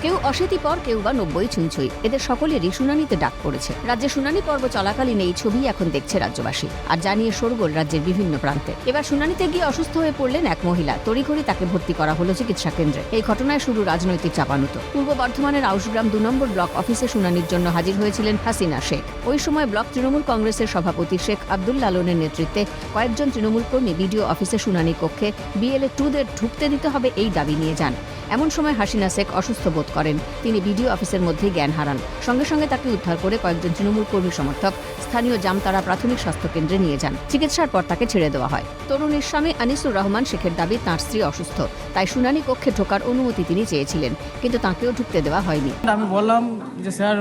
কেউ অশীতি পর, কেউ বা 90 ছুঁই। এদের সকলেরই শুনানিতে ডাক পড়েছে। রাজ্যে শুনানি পর্ব চলাকালীন এই ছবি এখন দেখছে রাজ্যবাসী, আর জানিয়ে শোরগোল রাজ্যের বিভিন্ন প্রান্তে। এবার শুনানিতে গিয়ে অসুস্থ হয়ে পড়লেন এক মহিলা। তড়িঘড়ি তাকে ভর্তি করা হলো চিকিৎসা কেন্দ্রে। এই ঘটনায় শুরু রাজনৈতিক চাপানুতো। পূর্ব বর্ধমানের আউশগ্রাম 2 নম্বর ব্লক অফিসে শুনানির জন্য হাজির হয়েছিলেন হাসিনা শেখ। ওই সময় ব্লক তৃণমূল কংগ্রেসের সভাপতি শেখ আব্দুল লালনের নেতৃত্বে কয়েকজন তৃণমূল কর্মী বিডিও অফিসে শুনানি কক্ষে BLA 2দের ঢুকতে দিতে হবে এই দাবি নিয়ে যান। এমন সময় হাসিনা শেখ অসুস্থ বোধ করেন। তিনি বিডিও অফিসের মধ্যেই জ্ঞান হারান। সঙ্গে সঙ্গে তাকে উদ্ধার করে কয়েকজন তৃণমূল কর্মী সমর্থক স্থানীয় জামতারা প্রাথমিক স্বাস্থ্য কেন্দ্রে নিয়ে যান। চিকিৎসার পর তাকে ছেড়ে দেওয়া হয়। তরুণীর স্বামী আনিসুর রহমান শেখের দাবি তাঁর স্ত্রী অসুস্থ, তাই শুনানি কক্ষে ঢোকার অনুমতি তিনি চেয়েছিলেন, কিন্তু তাঁকেও ঢুকতে দেওয়া হয়নি। আমি বললাম যে স্যার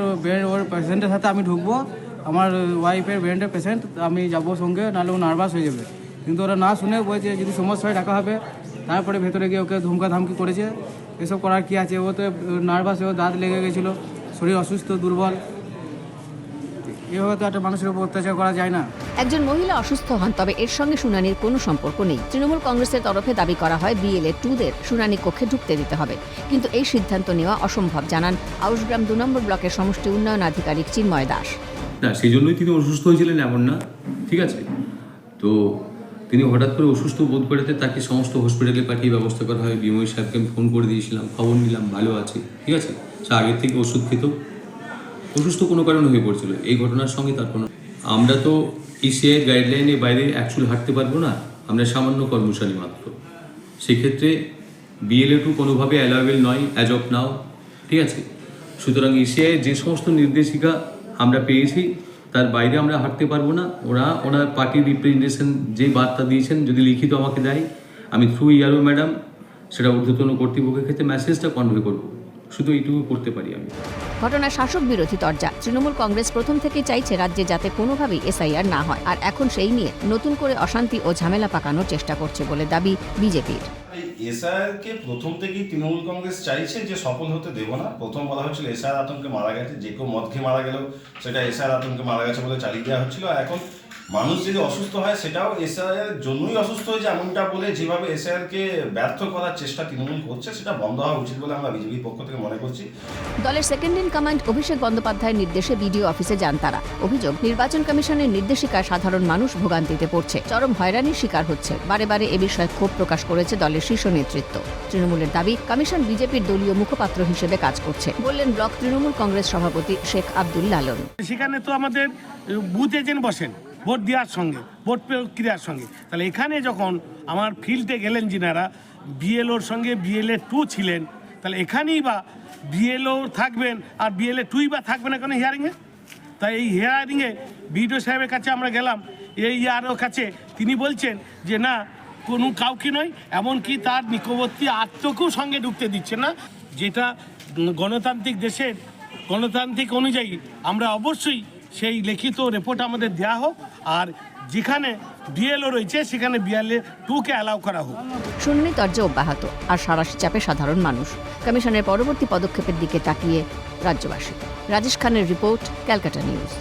ওর পেশেন্টের সাথে আমি ঢুকবো, আমার ওয়াইফের ব্রেনের পেশেন্ট, আমি যাবো সঙ্গে, নাহলে ও নার্ভাস হয়ে যাবে। কিন্তু ওরা না শুনে বলছে যদি সমস্যা হয় ডাকা হবে। তারপরে ভেতরে গিয়ে ওকে ধমকাধামকি করেছে। এসব করার কি আছে, ও তো নার্ভাস, ও দাঁত লেগে গেছিলো, শরীর অসুস্থ দুর্বল, এভাবে তো একটা মানুষের উপর অত্যাচার করা যায় না। একজন মহিলা অসুস্থ হন, তবে এর সঙ্গে শুনানির কোনো সম্পর্ক নেই। তৃণমূল কংগ্রেসের তরফে দাবি করা হয় BLA 2দের শুনানি কক্ষে ঢুকতে দিতে হবে, কিন্তু এই সিদ্ধান্ত নেওয়া অসম্ভব জানান আউশগ্রাম 2 নম্বর ব্লকের সমষ্টি উন্নয়ন আধিকারিক চিন্ময় দাস। না, সেই জন্যই তিনি অসুস্থ হয়েছিলেন এমন না, ঠিক আছে। তো তিনি হঠাৎ করে অসুস্থ বোধ করেতে তাকে সমস্ত হসপিটালে পাঠিয়ে ব্যবস্থা করা হয়। বিময় সাহেবকে আমি ফোন করে দিয়েছিলাম, খবর নিলাম ভালো আছে, ঠিক আছে। সে আগের থেকে ওষুধ খেত, অসুস্থ কোনো কারণে হয়ে পড়ছিল। এই ঘটনার সঙ্গে তার কোনো, আমরা তো ECI গাইডলাইনের বাইরে অ্যাকচুয়ালি হাঁটতে পারবো না, আমরা সামান্য কর্মচারী মাত্র। সেক্ষেত্রে BLA 2 কোনোভাবে অ্যালাওয়েবল নয় অ্যাজ অফ নাও, ঠিক আছে। সুতরাং ECI যে সমস্ত নির্দেশিকা আমরা পেয়েছি তার বাইরে আমরা হাঁটতে পারবো না। ওনার পার্টির রিপ্রেজেন্টেশন যে বার্তা দিয়েছেন যদি লিখিত আমাকে দেয়, আমি থ্রু ইয়ারো ম্যাডাম সেটা ঊর্ধ্বতন কর্তৃপক্ষের ক্ষেত্রে মেসেজটা কনভে করবো। শুধু এইটুকু করতে পারি আমি। ঘটনায় শাসক বিরোধী তরজা। তৃণমূল কংগ্রেস প্রথম থেকেই চাইছে রাজ্যে যাতে কোনোভাবেই SIR না হয়, আর এখন সেই নিয়ে নতুন করে অশান্তি ও ঝামেলা পাকানোর চেষ্টা করছে বলে দাবি বিজেপির। SIR কে প্রথম থেকেই তৃণমূল কংগ্রেস চাইছে যে সফল হতে দেব না। প্রথম বলা হচ্ছিল SIR আতঙ্কে মারা গেছে, যে কেউ মদ খেয়ে মারা গেলেও সেটা SIR আতঙ্কে মারা গেছে বলে চালিয়ে দেওয়া হচ্ছিল। এখন মানুষ যদি অসুস্থ হয় সেটাও SIR জন্যই অসুস্থ হয়েছে এমনটা বলে যেভাবে SIR কে ব্যর্থ করার চেষ্টা তৃণমূল করছে, সেটা বন্ধ হওয়া উচিত বলে আমরা বিজেপির পক্ষ থেকে মনে করছি। দলের সেকেন্ড ইন কমান্ড অভিষেক বন্দ্যোপাধ্যায়ের নির্দেশে বিডিও অফিসে যান তারা। অভিযোগ, নির্বাচন কমিশনের নির্দেশিকায় সাধারণ মানুষ ভোগান্তিতে পড়ছে, চরম হয়রানির শিকার হচ্ছে। বারে বারে এ বিষয়ে ক্ষোভ প্রকাশ করেছে দলের শীর্ষ নেতৃত্ব। তৃণমূলের দাবি, কমিশন বিজেপির দলীয় মুখপাত্র হিসেবে কাজ করছে, বললেন ব্লক তৃণমূল কংগ্রেস সভাপতি শেখ আব্দুল লালন। সেখানে তো আমাদের বুথ এজেন্ট বসেন ভোট দেওয়ার সঙ্গে, ভোট প্রক্রিয়ার সঙ্গে। তাহলে এখানে যখন আমার ফিল্ডে গেলেন যিনারা BLOর সঙ্গে BLA 2 ছিলেন, তাহলে এখানেই বা BLO থাকবেন আর BLA 2ই বা থাকবে না কেন হিয়ারিংয়ে? তাই এই হিয়ারিংয়ে বিডিও সাহেবের কাছে আমরা গেলাম, AEROর কাছে, তিনি বলছেন যে না, কোনো কাউকে নয়, এমনকি তার নিকটবর্তী আত্মকেও সঙ্গে ঢুকতে দিচ্ছে না। যেটা গণতান্ত্রিক দেশের গণতান্ত্রিক অনুযায়ী আমরা অবশ্যই সেই লিখিত রিপোর্ট আমাদের দেওয়া হোক, আর যেখানে BLO রয়েছে সেখানে BLA 2কে অ্যালাউ করা হোক। শুনানি তর্জা অব্যাহত, আর সাঁড়াশি চাপে সাধারণ মানুষ। কমিশনের পরবর্তী পদক্ষেপের দিকে তাকিয়ে রাজ্যবাসী। রাজেশ খানের রিপোর্ট, ক্যালকাটা নিউজ।